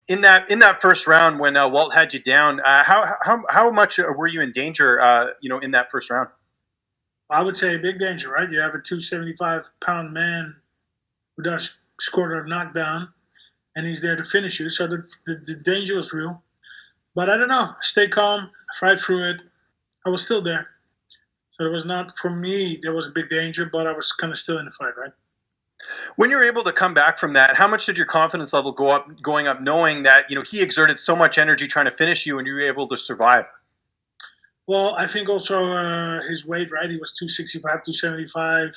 In that first round when Walt had you down, how much were you in danger? In that first round. I would say big danger, right? You have a 275-pound man who does scored a knockdown, and he's there to finish you. So the danger was real. But I don't know. Stay calm, fight through it. I was still there. So it was not, for me, there was a big danger, but I was kind of still in the fight, right? When you're able to come back from that, how much did your confidence level going up, knowing that he exerted so much energy trying to finish you, and you were able to survive? Well, I think also his weight, right? He was 265, 275.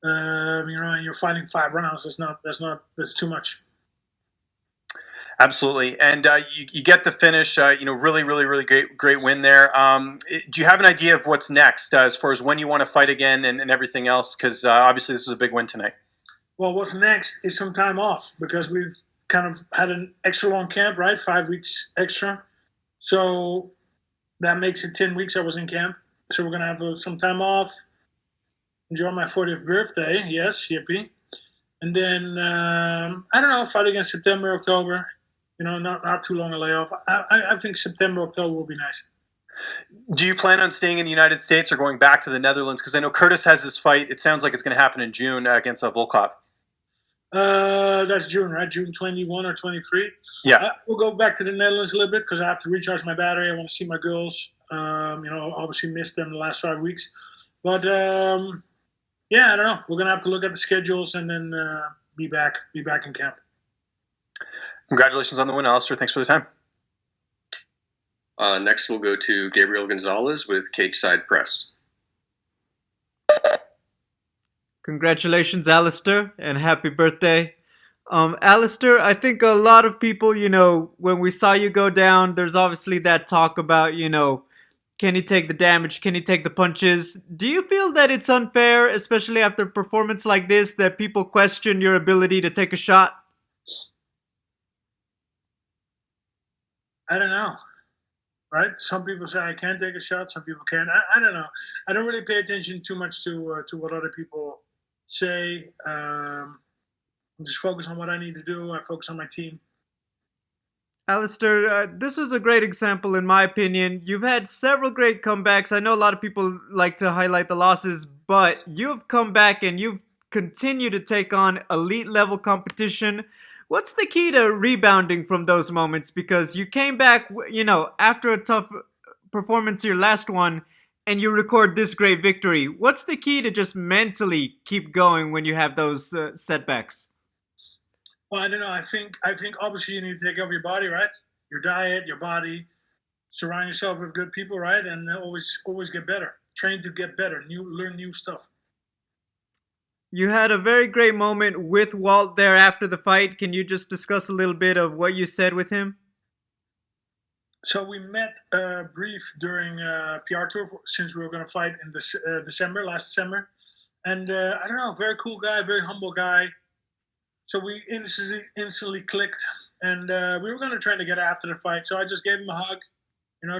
And you're fighting 5 rounds. That's too much. Absolutely, and you get the finish. Really, really, really great win there. Do you have an idea of what's next as far as when you want to fight again and everything else? Because obviously this is a big win tonight. Well, what's next is some time off because we've kind of had an extra long camp, right? 5 weeks extra. So that makes it 10 weeks I was in camp. So we're going to have some time off, enjoy my 40th birthday. Yes, yippee. And then, I don't know, fight against September, October. Not too long a layoff. I think September, October will be nice. Do you plan on staying in the United States or going back to the Netherlands? Because I know Curtis has his fight. It sounds like it's going to happen in June against Volkov. That's June, right? June 21 or 23. Yeah. We'll go back to the Netherlands a little bit because I have to recharge my battery. I want to see my girls. Obviously missed them the last 5 weeks. But, yeah, I don't know. We're going to have to look at the schedules and then be back in camp. Congratulations on the win, Alistair. Thanks for the time. Next, we'll go to Gabriel Gonzalez with Cageside Press. Congratulations, Alistair, and happy birthday. Alistair, I think a lot of people, when we saw you go down, there's obviously that talk about, can he take the damage? Can he take the punches? Do you feel that it's unfair, especially after a performance like this, that people question your ability to take a shot? I don't know. Right? Some people say I can take a shot. Some people can't. I don't know. I don't really pay attention too much to what other people say. I'm just focused on what I need to do. I focus on my team. Alistair, this was a great example in my opinion. You've had several great comebacks. I know a lot of people like to highlight the losses, but you've come back and you've continued to take on elite level competition. What's the key to rebounding from those moments? Because you came back, after a tough performance, your last one, and you record this great victory. What's the key to just mentally keep going when you have those setbacks? Well, I don't know. I think obviously you need to take care of your body, right? Your diet, your body. Surround yourself with good people, right? And always get better. Train to get better. Learn new stuff. You had a very great moment with Walt there after the fight. Can you just discuss a little bit of what you said with him? So we met brief during PR tour since we were going to fight in last December. And I don't know, very cool guy, very humble guy. So we instantly clicked. And we were going to try to get after the fight. So I just gave him a hug.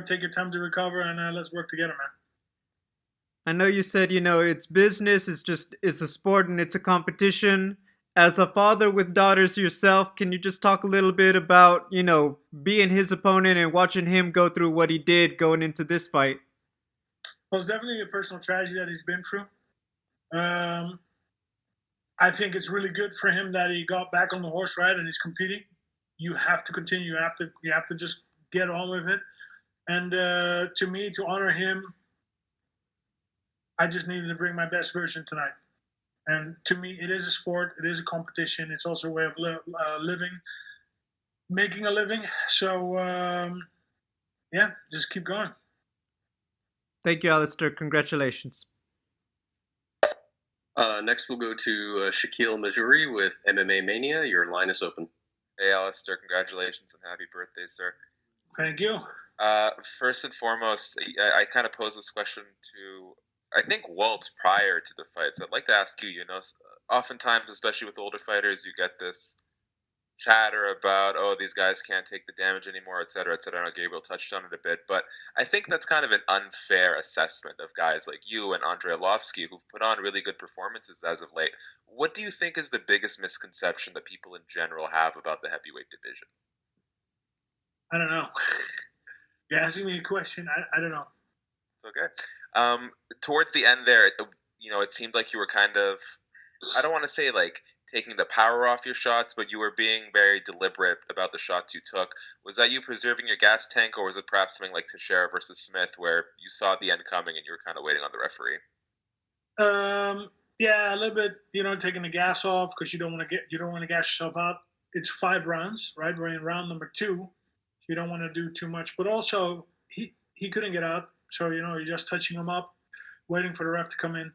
Take your time to recover and let's work together, man. I know you said, it's business, it's a sport and it's a competition. As a father with daughters yourself, can you just talk a little bit about, being his opponent and watching him go through what he did going into this fight? Well, it's definitely a personal tragedy that he's been through. I think it's really good for him that he got back on the horse, right, and he's competing. You have to continue. You have to just get on with it. And to me, to honor him, I just needed to bring my best version tonight. And to me, it is a sport. It is a competition. It's also a way of living, making a living. So, yeah, just keep going. Thank you, Alistair. Congratulations. Next, we'll go to Shaquille Majuri with MMA Mania. Your line is open. Hey, Alistair. Congratulations and happy birthday, sir. Thank you. First and foremost, I kind of pose this question to, I think, Walt prior to the fight. So I'd like to ask you, oftentimes, especially with older fighters, you get this chatter about, oh, these guys can't take the damage anymore, et cetera, et cetera. I know Gabriel touched on it a bit, but I think that's kind of an unfair assessment of guys like you and Andrei Arlovski who've put on really good performances as of late. What do you think is the biggest misconception that people in general have about the heavyweight division? I don't know. You're asking me a question. I don't know. It's okay. Towards the end there, it seemed like you were kind of, I don't want to say like taking the power off your shots, but you were being very deliberate about the shots you took. Was that you preserving your gas tank, or was it perhaps something like Teixeira versus Smith, where you saw the end coming and you were kind of waiting on the referee? Yeah, a little bit. Taking the gas off because you don't want to gas yourself out. It's 5 rounds, right? We're in round number 2. You don't want to do too much, but also he couldn't get out, so you're just touching him up, waiting for the ref to come in.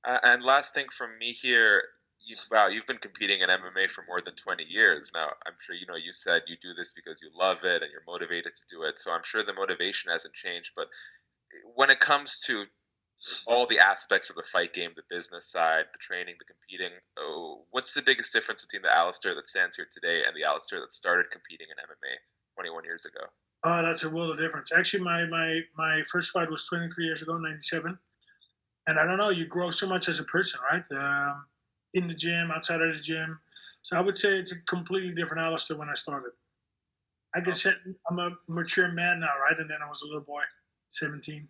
And last thing from me here, you've been competing in MMA for more than 20 years now. I'm sure you said you do this because you love it and you're motivated to do it. So I'm sure the motivation hasn't changed. But when it comes to all the aspects of the fight game, the business side, the training, the competing, what's the biggest difference between the Alistair that stands here today and the Alistair that started competing in MMA 21 years ago? Oh, that's a world of difference. Actually, my first fight was 23 years ago, 97. And I don't know, you grow so much as a person, right? In the gym, outside of the gym. So I would say it's a completely different Alistair when I started. I guess I'm a mature man now, right? And then I was a little boy, 17.